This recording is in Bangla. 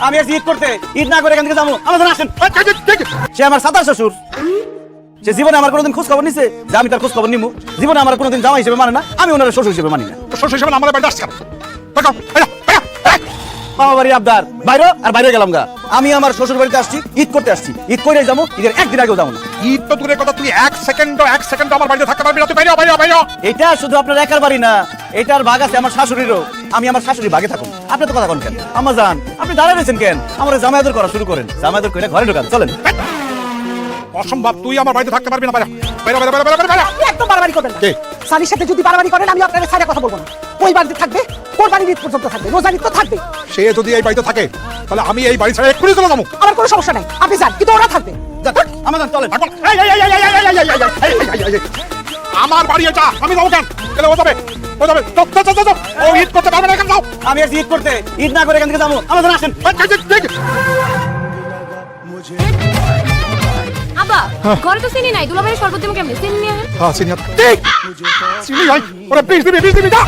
আমি আছি ঈদ করতে, ঈদ না করে এখান থেকে যাবো। আমাদের আসেন। সে আমার সাতার শ্বশুর, সে জীবনে আমার কোনোদিন খোঁজ খবর নিছে যে আমি তার খোঁজ খবর নিবো? জীবনে আমার কোনোদিন জামাই হিসেবে মানে না, আমি ওনার শ্বশুর হিসেবে মানি না। শ্বশুর হিসেবে আমার বাড়িতে আসছে মামা বাড়ি আবদার বাইরে আর বাইরে গেলাম গা। আমি আমার শ্বশুর বাড়িতে আসছি, ঈদ করতে আসছি, ঈদ করে যাবো, ঈদের একদিন আগেও যাবো না। ঈদ তো দূরের কথা, তুই এক সেকেন্ড আমার বাড়িতে থাকতে পারবি না, তুই বাইরে বাইরে বাইরে। এটা শুধু আপনার একার বাড়ি না, এটার ভাগ আছে আমার শাশুড়িরও। আমি আমার শাশুড়ি ভাগে থাকুন, আপনি তো কথা কোন কেন? আম্মা জান, আপনি দাঁড়ায় রয়েছেন কেন? আমার জামায়াতের করা শুরু করেন, জামায়াতের করে ঘরে ঢোকান, চলেন। অসম্ভব, তুই আমার বাড়িতে থাকতে পারবি না, বাইরে বাইরে বাইরে বাইরে বাইরে বাইরে। আপনি একদম বাড়াবাড়ি করবেন না। কে? স্বামীর সাথে যদি বাড়াবাড়ি করেন আমি আপনার সাথে কথা বলবো না। ওই বাড়িতে থাকবে, কোরবানির ঈদ পর্যন্ত থাকবে, রোজার ঈদ তো থাকবে। সে যদি এই বাড়িতে থাকে তাহলে আমি এই বাড়ি ছেড়ে এক্ষুনি চলে যাবো। আমার কোনো সমস্যা নাই, আপনি যান, কিন্তু ওরা থাকবে। আম্মা জান চলেন। আমার বাড়ি এটা, আমি যাবো কেন? গেলে ও যাবে, ও যাবে। ও ঈদ করতে পারবে না, এখানে যাও। আমি আছি ঈদ করতে, ঈদ না করে এখান থেকে যাবো। আমাদের আসেন। আব্বা ঘরে তো চিনি নাই, দুলাভাইয়ের শরবত দেবো কেমনে? চিনি নিয়ে আহেন। হ্যাঁ, চিনি আছে। চিনি ভাই, ওরা 20 দিবি, 20 দিবি, যা।